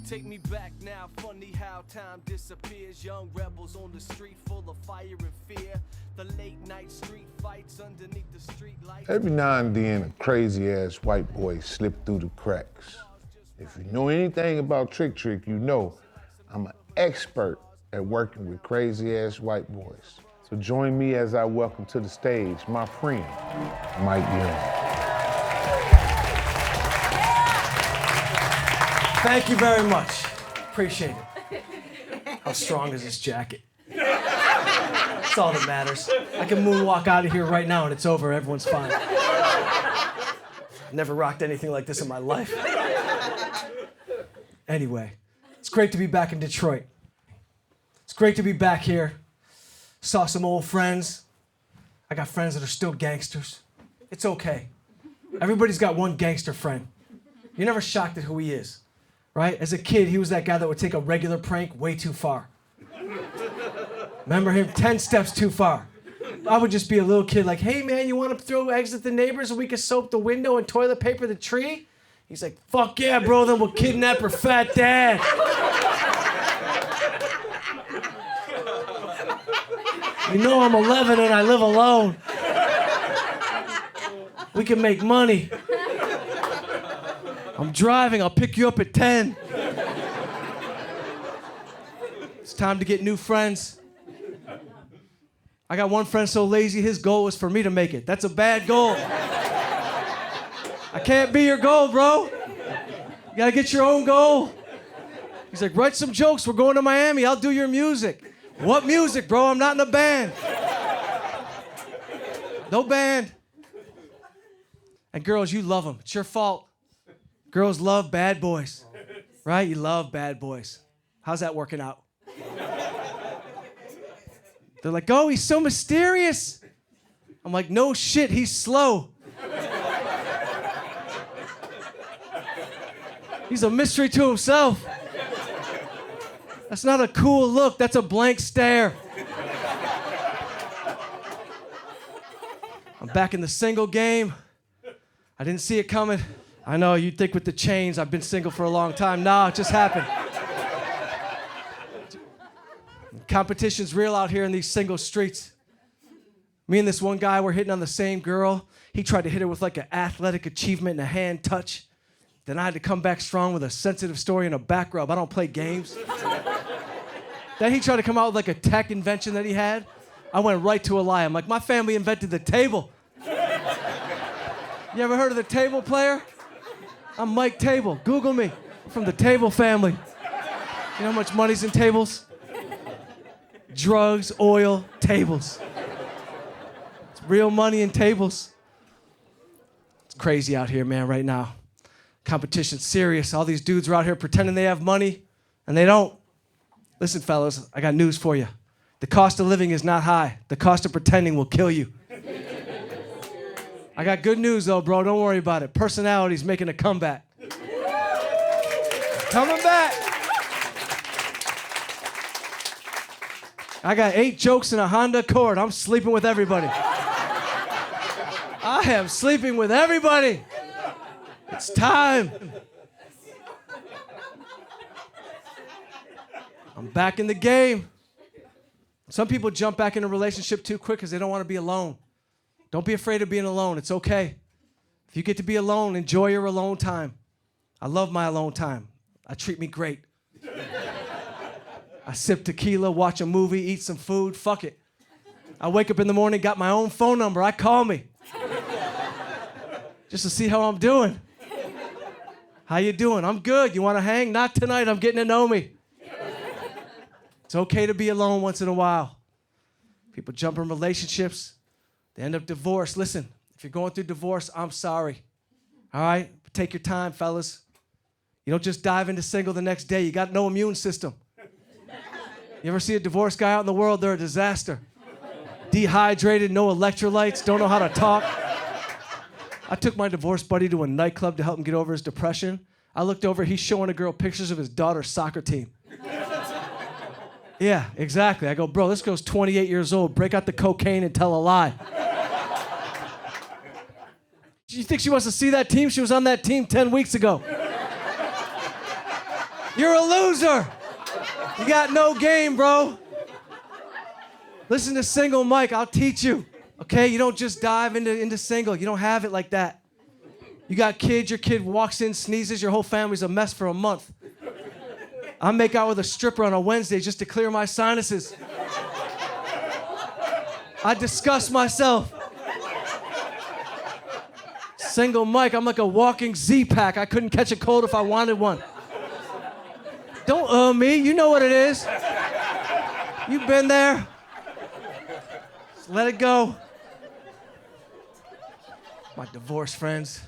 Take me back now, funny how time disappears. Young rebels on the street full of fire and fear. The late night street fights underneath the street lights. Every now and then a crazy ass white boy slipped through the cracks. If you know anything about Trick Trick, you know I'm an expert at working with crazy ass white boys. So join me as I welcome to the stage my friend, Mike Young. Thank you very much. Appreciate it. How strong is this jacket? That's all that matters. I can moonwalk out of here right now and it's over. Everyone's fine. Never rocked anything like this in my life. Anyway, it's great to be back in Detroit. It's great to be back here. Saw some old friends. I got friends that are still gangsters. It's okay. Everybody's got one gangster friend. You're never shocked at who he is. Right? As a kid, he was that guy that would take a regular prank way too far. Remember him? 10 steps too far. I would just be a little kid like, hey man, you want to throw eggs at the neighbors and we can soap the window and toilet paper the tree? He's like, fuck yeah, bro, then we'll kidnap her fat dad. You know I'm 11 and I live alone. We can make money. I'm driving, I'll pick you up at 10. It's time to get new friends. I got one friend so lazy, his goal was for me to make it. That's a bad goal. I can't be your goal, bro. You gotta get your own goal. He's like, write some jokes, we're going to Miami, I'll do your music. What music, bro? I'm not in a band. No band. And girls, you love them, it's your fault. Girls love bad boys, right? You love bad boys. How's that working out? They're like, oh, he's so mysterious. I'm like, no shit, he's slow. He's a mystery to himself. That's not a cool look, that's a blank stare. I'm back in the single game. I didn't see it coming. I know, you'd think with the chains, I've been single for a long time. Nah, it just happened. Competition's real out here in these single streets. Me and this one guy were hitting on the same girl. He tried to hit her with like an athletic achievement and a hand touch. Then I had to come back strong with a sensitive story and a back rub. I don't play games. Then he tried to come out with like a tech invention that he had. I went right to a lie. I'm like, my family invented the table. You ever heard of the table player? I'm Mike Table. Google me. I'm from the Table family. You know how much money's in tables? Drugs, oil, tables. It's real money in tables. It's crazy out here, man, right now. Competition's serious. All these dudes are out here pretending they have money, and they don't. Listen, fellas, I got news for you. The cost of living is not high. The cost of pretending will kill you. I got good news though, bro. Don't worry about it. Personality's making a comeback. Coming back. I got 8 jokes in a Honda Accord. I'm sleeping with everybody. I am sleeping with everybody. It's time. I'm back in the game. Some people jump back in a relationship too quick because they don't want to be alone. Don't be afraid of being alone. It's okay. If you get to be alone, enjoy your alone time. I love my alone time. I treat me great. I sip tequila, watch a movie, eat some food. Fuck it. I wake up in the morning, got my own phone number. I call me. Just to see how I'm doing. How you doing? I'm good. You want to hang? Not tonight. I'm getting to know me. It's okay to be alone once in a while. People jump in relationships. They end up divorced. Listen, if you're going through divorce, I'm sorry. All right? Take your time, fellas. You don't just dive into single the next day. You got no immune system. You ever see a divorced guy out in the world? They're a disaster. Dehydrated, no electrolytes, don't know how to talk. I took my divorced buddy to a nightclub to help him get over his depression. I looked over, he's showing a girl pictures of his daughter's soccer team. Yeah, exactly. I go, bro, this girl's 28 years old. Break out the cocaine and tell a lie. You think she wants to see that team? She was on that team 10 weeks ago. You're a loser. You got no game, bro. Listen to Single Mike. I'll teach you. Okay? You don't just dive into single. You don't have it like that. You got kids. Your kid walks in, sneezes. Your whole family's a mess for a month. I make out with a stripper on a Wednesday just to clear my sinuses. I disgust myself. Single Mike, I'm like a walking Z-Pack. I couldn't catch a cold if I wanted one. Don't me. You know what it is. You've been there. Just let it go. My divorced friends,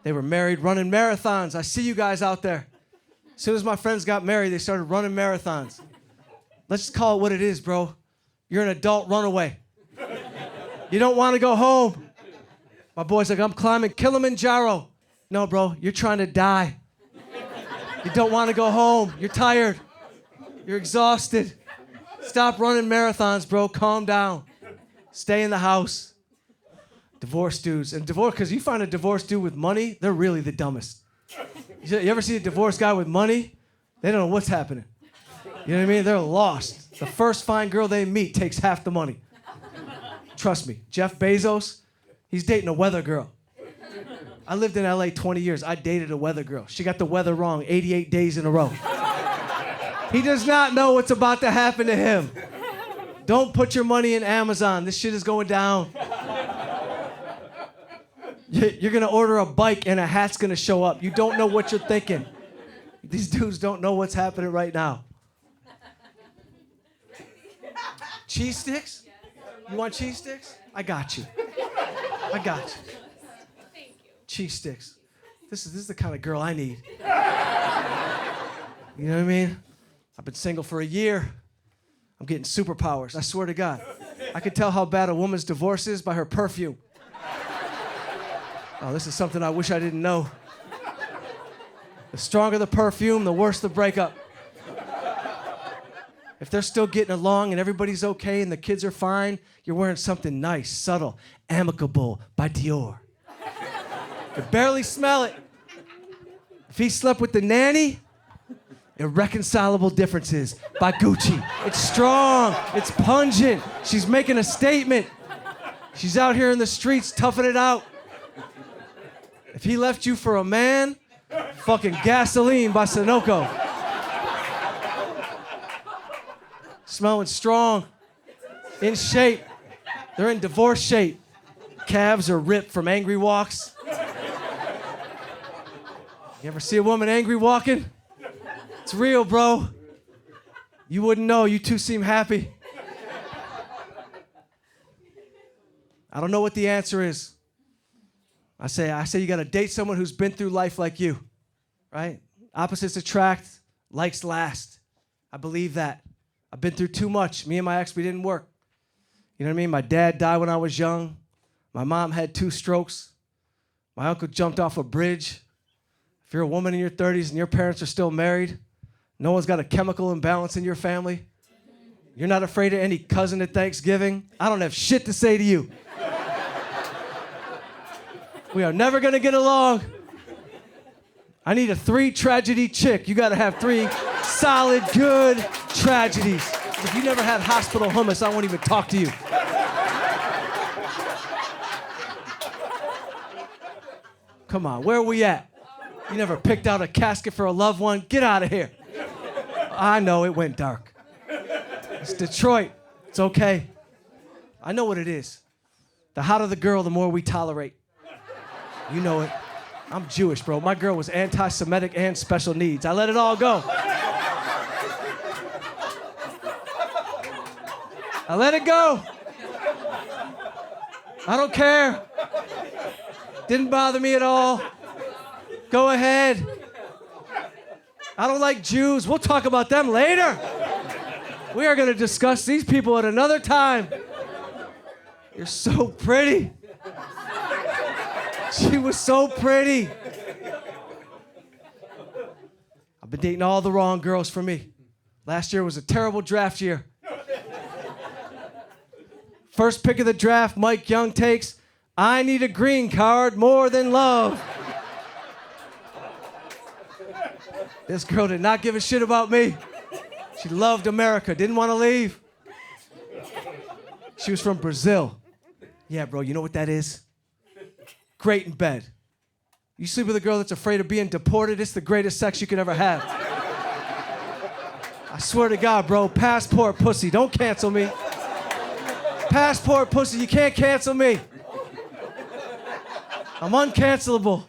they were married running marathons. I see you guys out there. As soon as my friends got married, they started running marathons. Let's just call it what it is, bro. You're an adult runaway. You don't want to go home. My boy's like, I'm climbing Kilimanjaro. No, bro, you're trying to die. You don't want to go home. You're tired. You're exhausted. Stop running marathons, bro. Calm down. Stay in the house. Divorced dudes. And divorce, because you find a divorced dude with money, they're really the dumbest. You ever see a divorced guy with money? They don't know what's happening. You know what I mean? They're lost. The first fine girl they meet takes half the money. Trust me. Jeff Bezos, he's dating a weather girl. I lived in LA 20 years. I dated a weather girl. She got the weather wrong 88 days in a row. He does not know what's about to happen to him. Don't put your money in Amazon. This shit is going down. You're gonna order a bike and a hat's gonna show up. You don't know what you're thinking. These dudes don't know what's happening right now. Cheese sticks? You want cheese sticks? I got you. I got you. Thank you. Cheese sticks. This is the kind of girl I need. You know what I mean? I've been single for a year. I'm getting superpowers. I swear to God. I can tell how bad a woman's divorce is by her perfume. Oh, this is something I wish I didn't know. The stronger the perfume, the worse the breakup. If they're still getting along and everybody's okay and the kids are fine, you're wearing something nice, subtle, Amicable by Dior. You barely smell it. If he slept with the nanny, Irreconcilable Differences by Gucci. It's strong, it's pungent. She's making a statement. She's out here in the streets toughing it out. If he left you for a man, fucking Gasoline by Sunoco. Smelling strong, in shape. They're in divorce shape. Calves are ripped from angry walks. You ever see a woman angry walking? It's real, bro. You wouldn't know. You two seem happy. I don't know what the answer is. I say you gotta date someone who's been through life like you, right? Opposites attract, likes last. I believe that. I've been through too much. Me and my ex, we didn't work. You know what I mean? My dad died when I was young. My mom had 2 strokes. My uncle jumped off a bridge. If you're a woman in your 30s and your parents are still married, no one's got a chemical imbalance in your family. You're not afraid of any cousin at Thanksgiving. I don't have shit to say to you. We are never gonna get along. I need a 3-tragedy chick. You gotta have 3 solid, good tragedies. If you never had hospital hummus, I won't even talk to you. Come on, where are we at? You never picked out a casket for a loved one? Get out of here. I know it went dark. It's Detroit. It's okay. I know what it is. The hotter the girl, the more we tolerate. You know it. I'm Jewish, bro. My girl was anti-Semitic and special needs. I let it all go. I let it go. I don't care. Didn't bother me at all. Go ahead. I don't like Jews. We'll talk about them later. We are going to discuss these people at another time. You're so pretty. She was so pretty. I've been dating all the wrong girls for me. Last year was a terrible draft year. First pick of the draft, Mike Young takes, I need a green card more than love. This girl did not give a shit about me. She loved America, didn't want to leave. She was from Brazil. Yeah, bro, you know what that is? Great in bed. You sleep with a girl that's afraid of being deported, it's the greatest sex you could ever have. I swear to God, bro, passport pussy, don't cancel me. Passport pussy, you can't cancel me. I'm uncancelable.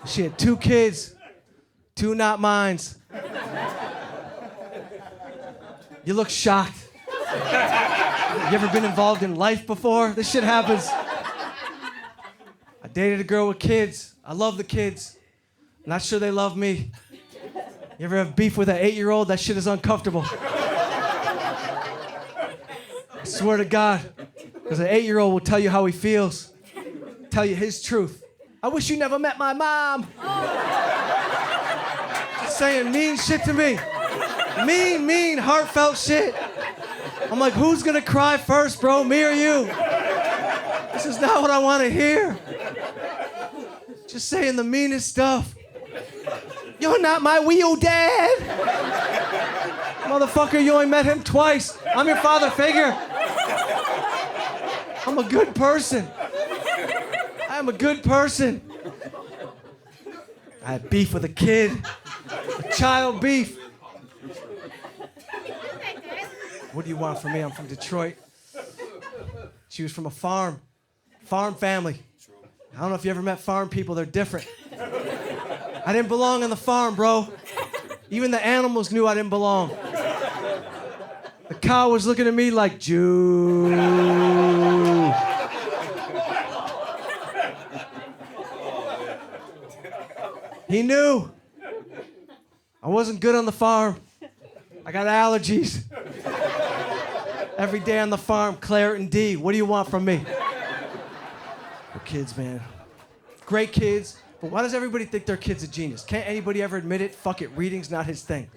She had 2 kids, 2 not mines. You look shocked. You ever been involved in life before? This shit happens. I dated a girl with kids. I love the kids. Not sure they love me. You ever have beef with an 8-year-old? That shit is uncomfortable. I swear to God, because an 8-year-old will tell you how he feels, tell you his truth. I wish you never met my mom. Just saying mean shit to me. Mean, heartfelt shit. I'm like, who's gonna cry first, bro? Me or you? This is not what I want to hear. Just saying the meanest stuff. You're not my real dad. Motherfucker, you only met him twice. I'm your father figure. I'm a good person. I'm a good person. I had beef with a kid. A child beef. What do you want from me? I'm from Detroit. She was from a farm family. I don't know if you ever met farm people, they're different. I didn't belong on the farm, bro. Even the animals knew I didn't belong. The cow was looking at me like, Jew. He knew. I wasn't good on the farm. I got allergies. Every day on the farm, Claritin D. What do you want from me? Your kids, man. Great kids. But why does everybody think their kid's a genius? Can't anybody ever admit it? Fuck it, reading's not his thing.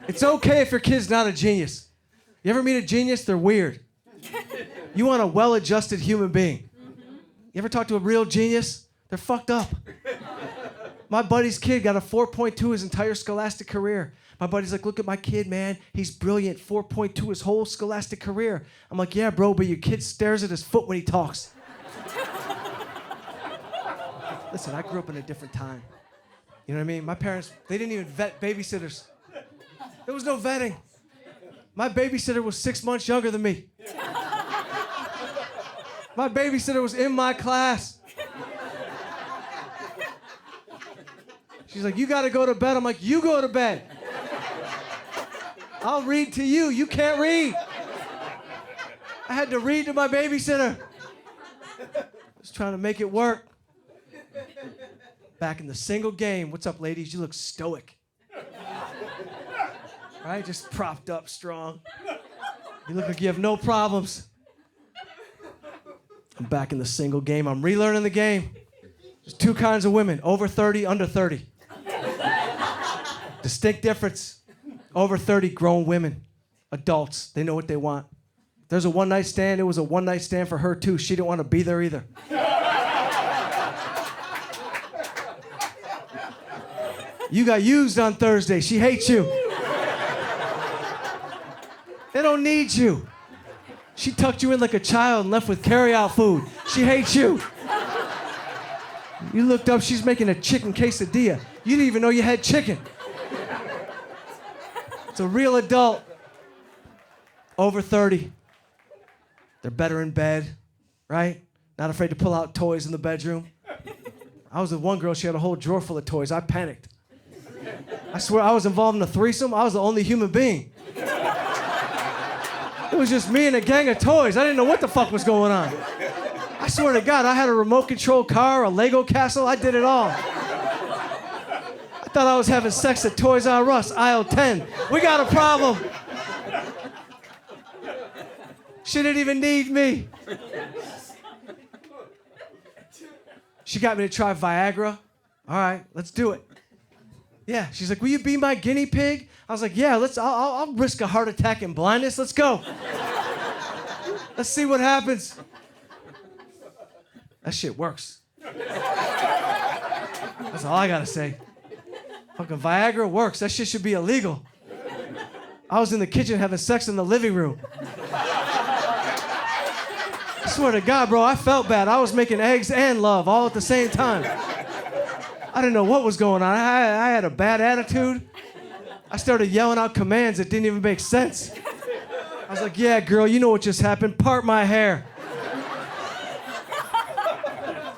It's okay if your kid's not a genius. You ever meet a genius? They're weird. You want a well-adjusted human being. You ever talk to a real genius? They're fucked up. My buddy's kid got a 4.2 his entire scholastic career. My buddy's like, look at my kid, man. He's brilliant. 4.2 his whole scholastic career. I'm like, yeah, bro, but your kid stares at his foot when he talks. Listen, I grew up in a different time. You know what I mean? My parents, they didn't even vet babysitters. There was no vetting. My babysitter was 6 months younger than me. My babysitter was in my class. She's like, you gotta go to bed. I'm like, you go to bed. I'll read to you. You can't read. I had to read to my babysitter. I was trying to make it work. Back in the single game. What's up, ladies? You look stoic. Right? Just propped up strong. You look like you have no problems. I'm back in the single game. I'm relearning the game. There's 2 kinds of women, over 30, under 30. Distinct difference. Over 30, grown women, adults, they know what they want. There's a one-night stand, it was a one-night stand for her too. She didn't want to be there either. You got used on Thursday, she hates you. They don't need you. She tucked you in like a child and left with carry-out food. She hates you. You looked up, she's making a chicken quesadilla. You didn't even know you had chicken. It's a real adult. Over 30. They're better in bed, right? Not afraid to pull out toys in the bedroom. I was with one girl, she had a whole drawer full of toys. I panicked. I swear I was involved in a threesome. I was the only human being. It was just me and a gang of toys. I didn't know what the fuck was going on. I swear to God, I had a remote control car, a Lego castle. I did it all. I thought I was having sex at Toys R Us, aisle 10. We got a problem. She didn't even need me. She got me to try Viagra. All right, let's do it. Yeah, she's like, will you be my guinea pig? I was like, yeah, I'll risk a heart attack and blindness. Let's go. Let's see what happens. That shit works. That's all I gotta say. Fucking Viagra works. That shit should be illegal. I was in the kitchen having sex in the living room. I swear to God, bro, I felt bad. I was making eggs and love all at the same time. I didn't know what was going on. I had a bad attitude. I started yelling out commands that didn't even make sense. I was like, yeah, girl, you know what just happened. Part my hair.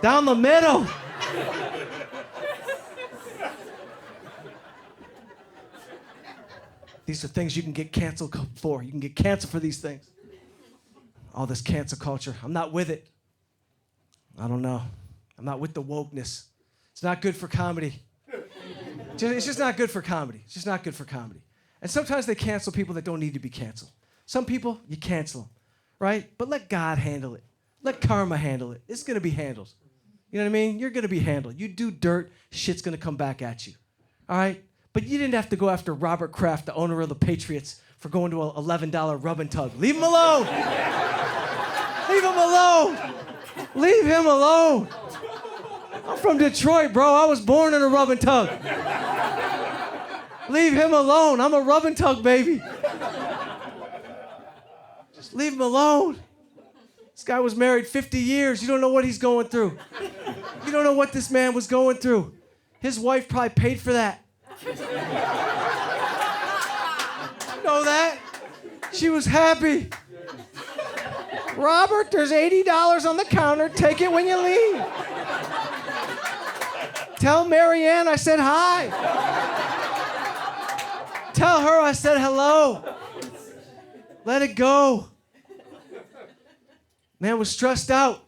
Down the middle. These are things you can get canceled for. You can get canceled for these things. All this cancel culture. I'm not with it. I don't know. I'm not with the wokeness. It's not good for comedy. It's just not good for comedy. It's just not good for comedy. And sometimes they cancel people that don't need to be canceled. Some people, you cancel them, right? But let God handle it. Let karma handle it. It's going to be handled. You know what I mean? You're going to be handled. You do dirt, shit's going to come back at you. All right? But you didn't have to go after Robert Kraft, the owner of the Patriots, for going to an $11 rub and tug. Leave him alone. Leave him alone. Leave him alone. I'm from Detroit, bro. I was born in a rub and tug. Leave him alone. I'm a rub and tug baby. Just leave him alone. This guy was married 50 years. You don't know what he's going through. You don't know what this man was going through. His wife probably paid for that. You know that? She was happy. Robert, there's $80 on the counter. Take it when you leave. Tell Marianne I said hi. Tell her I said hello. Let it go. Man was stressed out.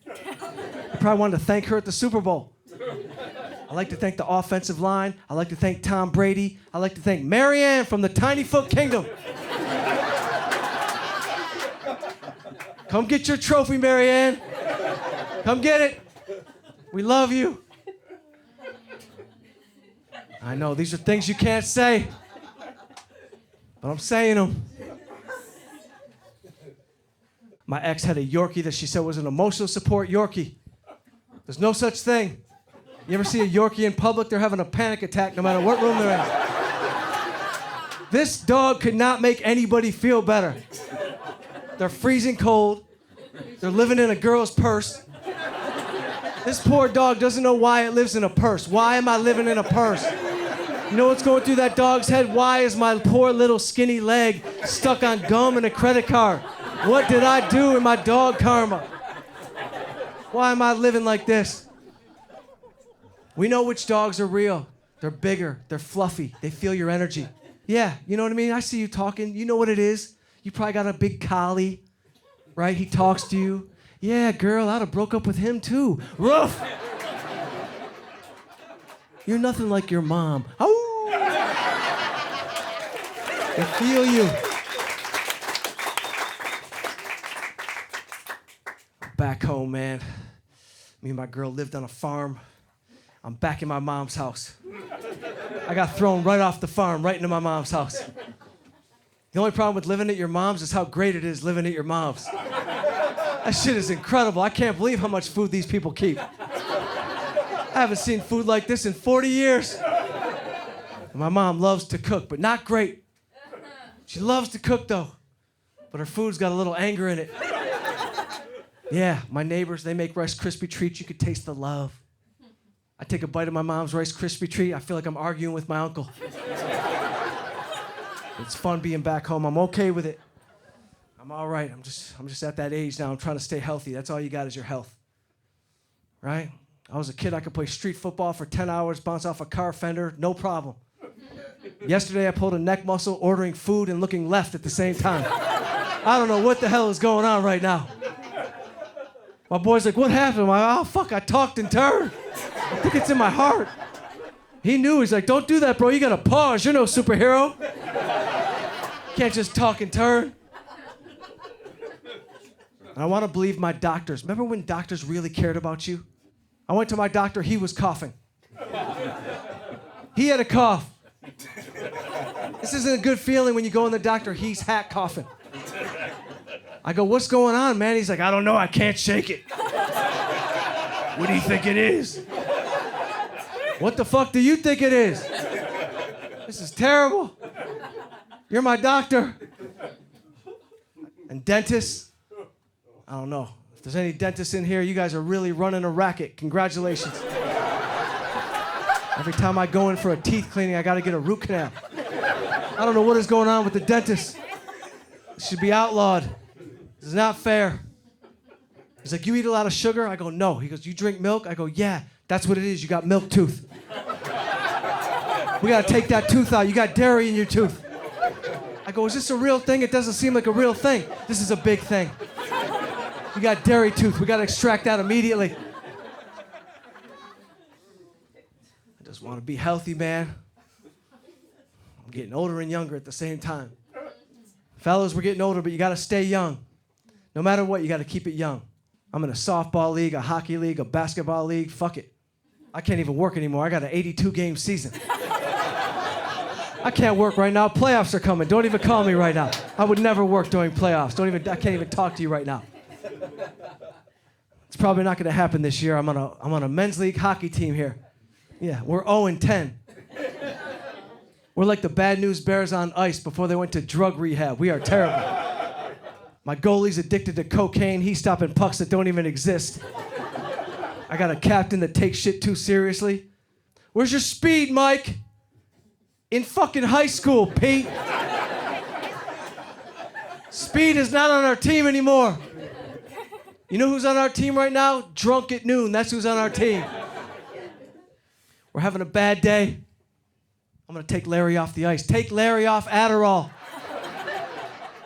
I probably wanted to thank her at the Super Bowl. I like to thank the offensive line. I like to thank Tom Brady. I like to thank Marianne from the Tiny Foot Kingdom. Come get your trophy, Marianne. Come get it. We love you. I know, these are things you can't say, but I'm saying them. My ex had a Yorkie that she said was an emotional support Yorkie. There's no such thing. You ever see a Yorkie in public? They're having a panic attack no matter what room they're in. This dog could not make anybody feel better. They're freezing cold. They're living in a girl's purse. This poor dog doesn't know why it lives in a purse. Why am I living in a purse? You know what's going through that dog's head? Why is my poor little skinny leg stuck on gum and a credit card? What did I do in my dog karma? Why am I living like this? We know which dogs are real. They're bigger. They're fluffy. They feel your energy. Yeah, you know what I mean? I see you talking. You know what it is. You probably got a big collie, right? He talks to you. Yeah, girl, I'd have broke up with him too. Roof! You're nothing like your mom. Oh! They feel you. Back home, man. Me and my girl lived on a farm. I'm back in my mom's house. I got thrown right off the farm, right into my mom's house. The only problem with living at your mom's is how great it is living at your mom's. That shit is incredible. I can't believe how much food these people keep. I haven't seen food like this in 40 years. My mom loves to cook, but not great. She loves to cook, though. But her food's got a little anger in it. Yeah, my neighbors, they make Rice Krispie treats. You could taste the love. I take a bite of my mom's Rice Krispie treat. I feel like I'm arguing with my uncle. It's fun being back home. I'm okay with it. I'm all right. I'm just at that age now. I'm trying to stay healthy. That's all you got is your health. Right? I was a kid. I could play street football for 10 hours, bounce off a car fender, no problem. Yesterday, I pulled a neck muscle ordering food and looking left at the same time. I don't know what the hell is going on right now. My boy's like, what happened? I'm like, oh, fuck, I talked and turned. I think it's in my heart. He knew. He's like, don't do that, bro. You got to pause. You're no superhero. Can't just talk and turn. And I want to believe my doctors. Remember when doctors really cared about you? I went to my doctor. He was coughing. He had a cough. This isn't a good feeling when you go in the doctor. He's hat coughing. I go, what's going on, man? He's like, I don't know. I can't shake it. What do you think it is? What the fuck do you think it is? This is terrible. You're my doctor. And dentists? I don't know. If there's any dentists in here, you guys are really running a racket. Congratulations. Every time I go in for a teeth cleaning, I gotta get a root canal. I don't know what is going on with the dentist. It should be outlawed. This is not fair. He's like, you eat a lot of sugar? I go, no. He goes, you drink milk? I go, yeah, that's what it is. You got milk tooth. We gotta take that tooth out. You got dairy in your tooth. I go, is this a real thing? It doesn't seem like a real thing. This is a big thing. You got dairy tooth. We gotta extract that immediately. I just wanna be healthy, man. I'm getting older and younger at the same time. Fellas, we're getting older, but you gotta stay young. No matter what, you gotta keep it young. I'm in a softball league, a hockey league, a basketball league. Fuck it. I can't even work anymore. I got an 82-game season. I can't work right now. Playoffs are coming. Don't even call me right now. I would never work during playoffs. I can't even talk to you right now. It's probably not gonna happen this year. I'm on a men's league hockey team here. Yeah, we're 0-10. We're like the Bad News Bears on ice before they went to drug rehab. We are terrible. My goalie's addicted to cocaine. He's stopping pucks that don't even exist. I got a captain that takes shit too seriously. Where's your speed, Mike? In fucking high school, Pete. Speed is not on our team anymore. You know who's on our team right now? Drunk at noon. That's who's on our team. We're having a bad day. I'm gonna take Larry off the ice. Take Larry off Adderall.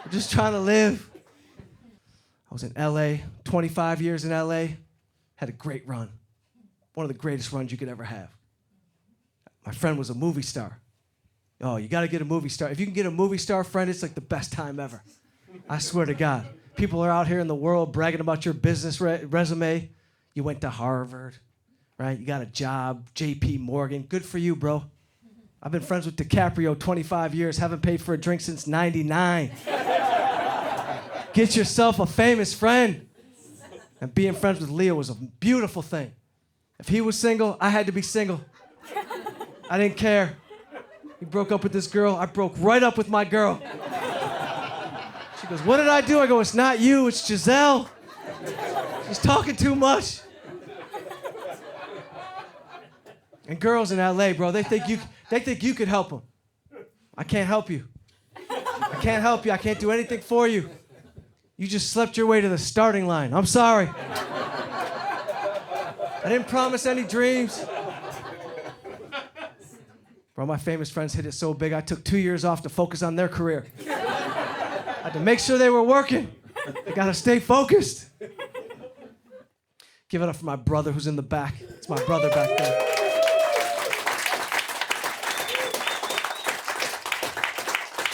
We're just trying to live. I was in LA, 25 years in LA. Had a great run. One of the greatest runs you could ever have. My friend was a movie star. Oh, you gotta get a movie star. If you can get a movie star friend, it's like the best time ever. I swear to God. People are out here in the world bragging about your business resume. You went to Harvard, right? You got a job, JP Morgan. Good for you, bro. I've been friends with DiCaprio 25 years, haven't paid for a drink since 99. Get yourself a famous friend. And being friends with Leo was a beautiful thing. If he was single, I had to be single. I didn't care. He broke up with this girl, I broke right up with my girl. She goes, what did I do? I go, it's not you, it's Giselle. She's talking too much. And girls in LA, bro, they think you could help them. I can't help you. I can't help you. I can't do anything for you. You just slept your way to the starting line. I'm sorry. I didn't promise any dreams. Bro, my famous friends hit it so big, I took 2 years off to focus on their career. I had to make sure they were working. I gotta stay focused. Give it up for my brother who's in the back. It's my brother back there.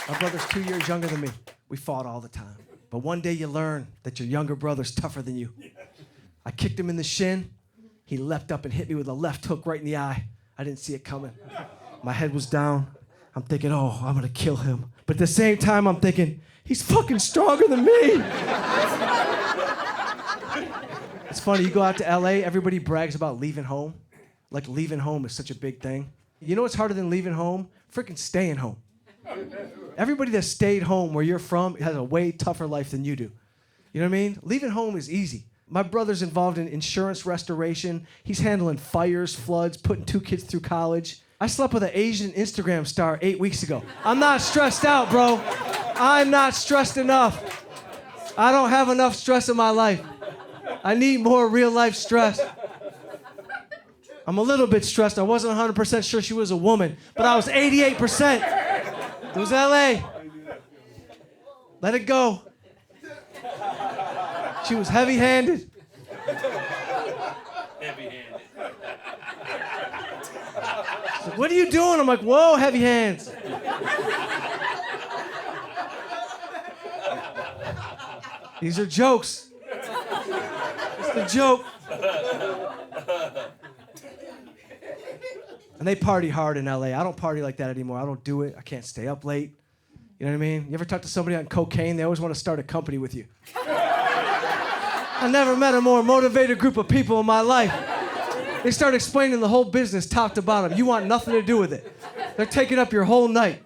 My brother's 2 years younger than me. We fought all the time. But one day you learn that your younger brother's tougher than you. I kicked him in the shin. He leapt up and hit me with a left hook right in the eye. I didn't see it coming. My head was down. I'm thinking, oh, I'm gonna kill him. But at the same time, I'm thinking, he's fucking stronger than me. It's funny, you go out to LA, everybody brags about leaving home. Like leaving home is such a big thing. You know what's harder than leaving home? Freaking staying home. Everybody that stayed home where you're from has a way tougher life than you do. You know what I mean? Leaving home is easy. My brother's involved in insurance restoration. He's handling fires, floods, putting 2 kids through college. I slept with an Asian Instagram star 8 weeks ago. I'm not stressed out, bro. I'm not stressed enough. I don't have enough stress in my life. I need more real life stress. I'm a little bit stressed. I wasn't 100% sure she was a woman, but I was 88%. It was LA. Let it go. She was heavy-handed. She's like, what are you doing? I'm like, whoa, heavy hands. These are jokes. It's a joke. And they party hard in LA. I don't party like that anymore. I don't do it. I can't stay up late. You know what I mean? You ever talk to somebody on cocaine? They always want to start a company with you. I never met a more motivated group of people in my life. They start explaining the whole business top to bottom. You want nothing to do with it. They're taking up your whole night,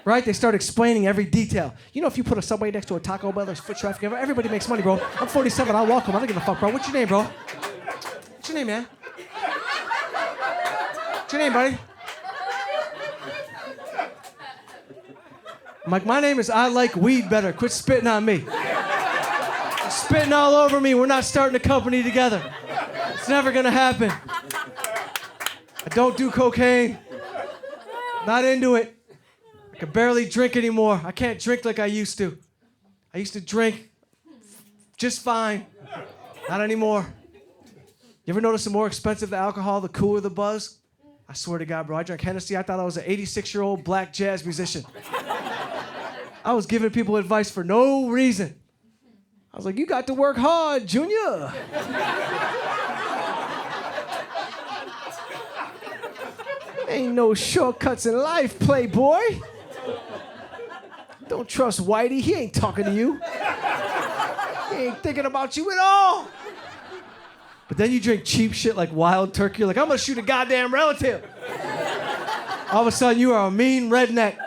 right? They start explaining every detail. You know, if you put a Subway next to a Taco Bell, there's foot traffic. Everybody makes money, bro. I'm 47. I'll walk home. I don't give a fuck, bro. What's your name, bro? What's your name, man? What's your name, buddy? I'm like, my name is I Like Weed Better. Quit spitting on me. You're spitting all over me. We're not starting a company together. It's never gonna happen. I don't do cocaine. Not into it. I can barely drink anymore. I can't drink like I used to. I used to drink just fine. Not anymore. You ever notice the more expensive the alcohol, the cooler the buzz? I swear to God, bro, I drank Hennessy. I thought I was an 86-year-old black jazz musician. I was giving people advice for no reason. I was like, you got to work hard, Junior. Ain't no shortcuts in life, playboy. Don't trust Whitey. He ain't talking to you. He ain't thinking about you at all. But then you drink cheap shit like Wild Turkey. You're like, I'm gonna shoot a goddamn relative. All of a sudden, you are a mean redneck.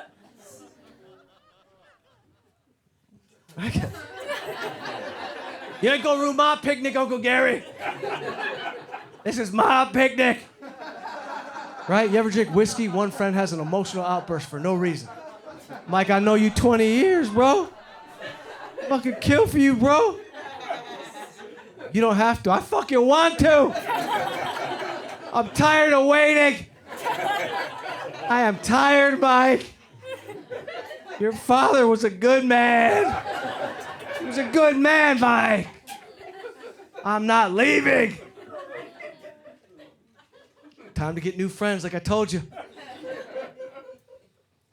You ain't gonna ruin my picnic, Uncle Gary. This is my picnic. Right? You ever drink whiskey? One friend has an emotional outburst for no reason. Mike, I know you 20 years, bro. Fucking kill for you, bro. You don't have to. I fucking want to. I'm tired of waiting. I am tired, Mike. Your father was a good man. He was a good man, Mike. I'm not leaving. Time to get new friends, like I told you.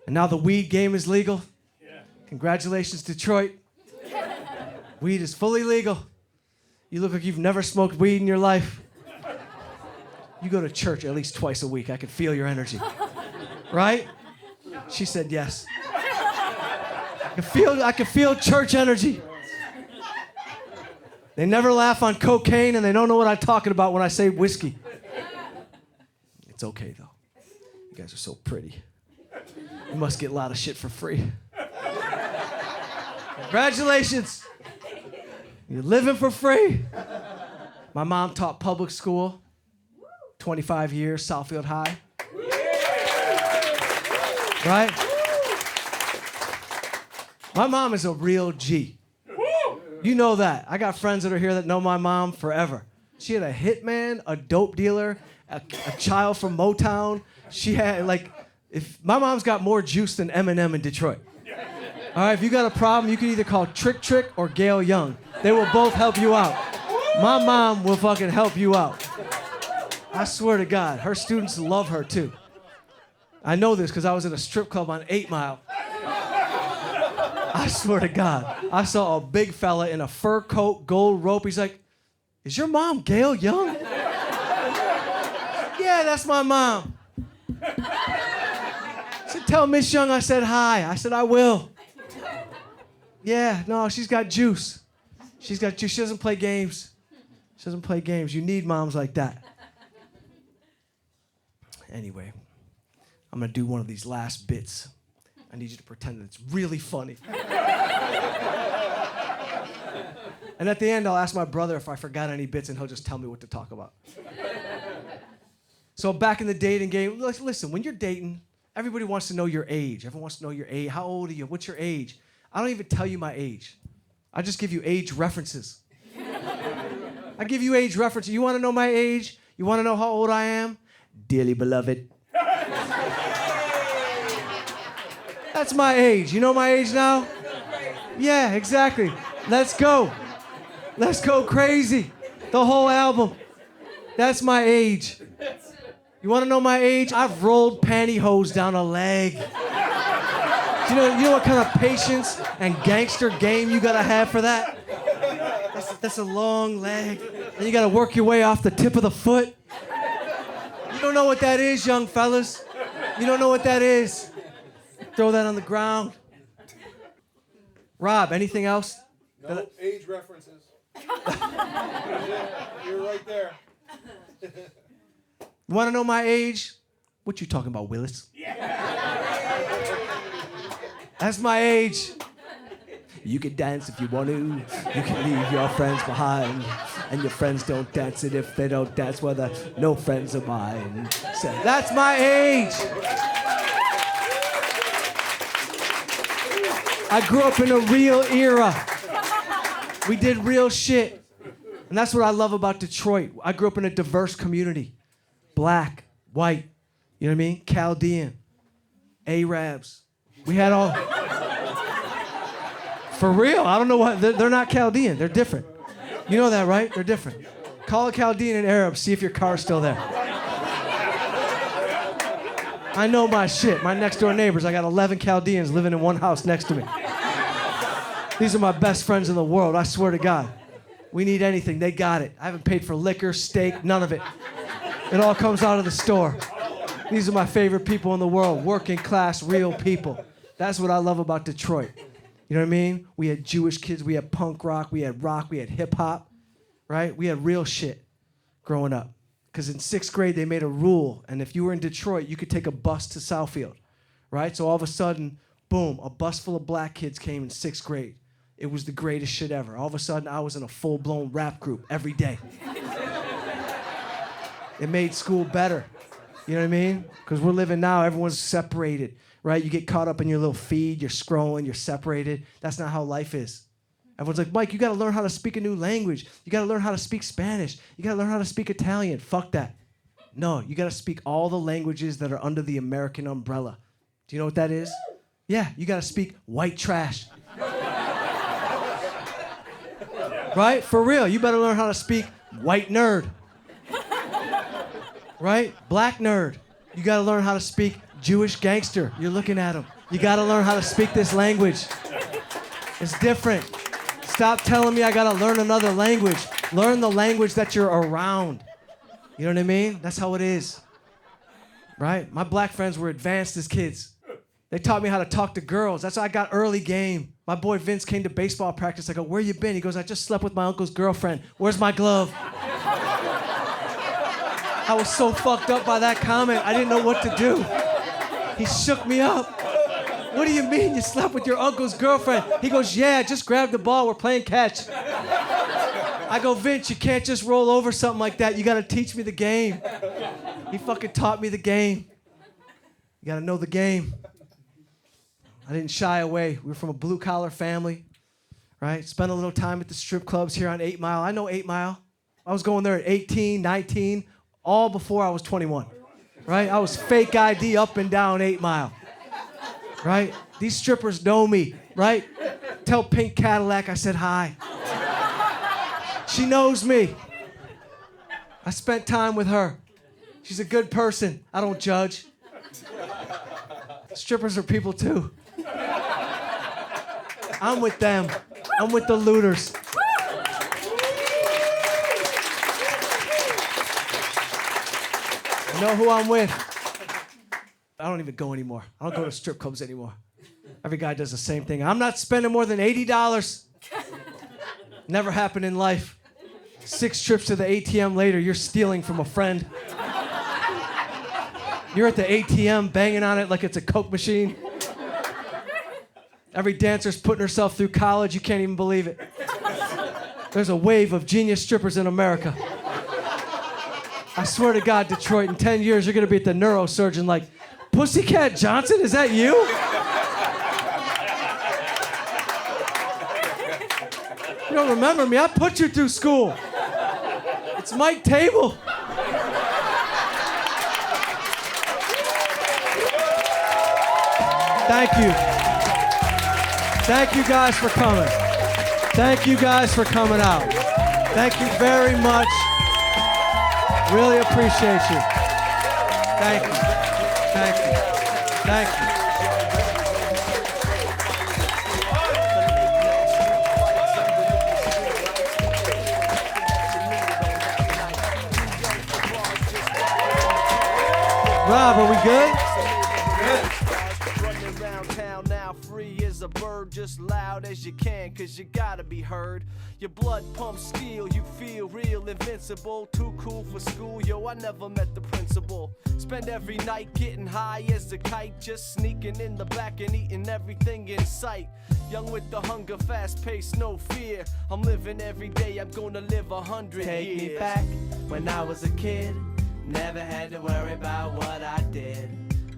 And now the weed game is legal. Congratulations, Detroit. Weed is fully legal. You look like you've never smoked weed in your life. You go to church at least twice a week. I can feel your energy. Right? She said yes. I can feel church energy. They never laugh on cocaine, and they don't know what I'm talking about when I say whiskey. It's okay, though. You guys are so pretty. You must get a lot of shit for free. Congratulations. You're living for free. My mom taught public school, 25 years, Southfield High. Right? My mom is a real G. You know that. I got friends that are here that know my mom forever. She had a hitman, a dope dealer, a child from Motown. She had, if my mom's got more juice than Eminem in Detroit. All right, if you got a problem, you can either call Trick Trick or Gail Young. They will both help you out. My mom will fucking help you out. I swear to God, her students love her too. I know this because I was at a strip club on 8 Mile. I swear to God, I saw a big fella in a fur coat, gold rope. He's like, is your mom Gail Young? Yeah, that's my mom. I said, tell Miss Young I said hi. I said, I will. Yeah, no, she's got juice. She's got juice. She doesn't play games. She doesn't play games. You need moms like that. Anyway, I'm going to do one of these last bits. I need you to pretend that it's really funny. And at the end, I'll ask my brother if I forgot any bits, and he'll just tell me what to talk about. So back in the dating game, listen, when you're dating, everybody wants to know your age. Everyone wants to know your age. How old are you? What's your age? I don't even tell you my age. I just give you age references. I give you age references. You want to know my age? You want to know how old I am? Dearly beloved. That's my age. You know my age now? Yeah, exactly. Let's go. Let's go crazy. The whole album. That's my age. You want to know my age? I've rolled pantyhose down a leg. You know what kind of patience and gangster game you gotta have for that? That's a long leg. And you gotta work your way off the tip of the foot. You don't know what that is, young fellas. You don't know what that is. Throw that on the ground. Rob, anything else? No age references. You're right there. You want to know my age? What you talking about, Willis? That's my age. You can dance if you want to. You can leave your friends behind. And your friends don't dance it if they don't dance, well, they're no friends of mine. So that's my age. I grew up in a real era. We did real shit. And that's what I love about Detroit. I grew up in a diverse community. Black, white, you know what I mean? Chaldean, Arabs. We had all... For real, I don't know what, they're not Chaldean, they're different. You know that, right? They're different. Call a Chaldean and Arab, see if your car's still there. I know my shit. My next door neighbors, I got 11 Chaldeans living in one house next to me. These are my best friends in the world, I swear to God. We need anything, they got it. I haven't paid for liquor, steak, none of it. It all comes out of the store. These are my favorite people in the world, working class, real people. That's what I love about Detroit. You know what I mean? We had Jewish kids, we had punk rock, we had hip hop, right? We had real shit growing up. Because in 6th grade, they made a rule, and if you were in Detroit, you could take a bus to Southfield, right? So all of a sudden, boom, a bus full of black kids came in 6th grade. It was the greatest shit ever. All of a sudden, I was in a full-blown rap group every day. It made school better. You know what I mean? Because we're living now, everyone's separated, right? You get caught up in your little feed, you're scrolling, you're separated. That's not how life is. Everyone's like, Mike, you gotta learn how to speak a new language. You gotta learn how to speak Spanish. You gotta learn how to speak Italian. Fuck that. No, you gotta speak all the languages that are under the American umbrella. Do you know what that is? Yeah, you gotta speak white trash. Right? For real, you better learn how to speak white nerd. Right? Black nerd. You gotta learn how to speak Jewish gangster. You're looking at him. You gotta learn how to speak this language. It's different. Stop telling me I gotta learn another language. Learn the language that you're around. You know what I mean? That's how it is. Right? My black friends were advanced as kids. They taught me how to talk to girls. That's why I got early game. My boy Vince came to baseball practice. I go, where you been? He goes, I just slept with my uncle's girlfriend. Where's my glove? I was so fucked up by that comment, I didn't know what to do. He shook me up. What do you mean you slept with your uncle's girlfriend? He goes, yeah, just grab the ball, we're playing catch. I go, Vince, you can't just roll over something like that. You gotta teach me the game. He fucking taught me the game. You gotta know the game. I didn't shy away. We were from a blue collar family, right? Spent a little time at the strip clubs here on 8 Mile. I know 8 Mile. I was going there at 18, 19, all before I was 21, right? I was fake ID up and down 8 Mile, right? These strippers know me, right? Tell Pink Cadillac I said hi. She knows me. I spent time with her. She's a good person. I don't judge. Strippers are people too. I'm with them. I'm with the looters. You know who I'm with? I don't even go anymore. I don't go to strip clubs anymore. Every guy does the same thing. I'm not spending more than $80. Never happened in life. 6 trips to the ATM later, you're stealing from a friend. You're at the ATM banging on it like it's a Coke machine. Every dancer's putting herself through college. You can't even believe it. There's a wave of genius strippers in America. I swear to God, Detroit, in 10 years, you're going to be at the neurosurgeon like, Pussycat Johnson, is that you? You don't remember me. I put you through school. It's Mike Table. Thank you. Thank you guys for coming. Thank you guys for coming out. Thank you very much. Really appreciate you. Thank you. Thank you. Thank you. Rob, are we good? Running around town now, free as a bird. just loud as you can, cause you gotta be heard. Your blood pumps steel, you feel real invincible. Too cool for school, yo, I never met the principal. Spend every night getting high as a kite, just sneaking in the back and eating everything in sight. Young with the hunger, fast pace, no fear. I'm living every day, I'm gonna live 100 Take years. me back when I was a kid. Never had to worry about what I did.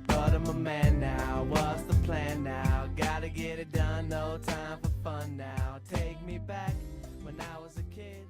But I'm a man now, what's the plan now? Gotta get it done, no time for fun now. Take me back when I was a kid.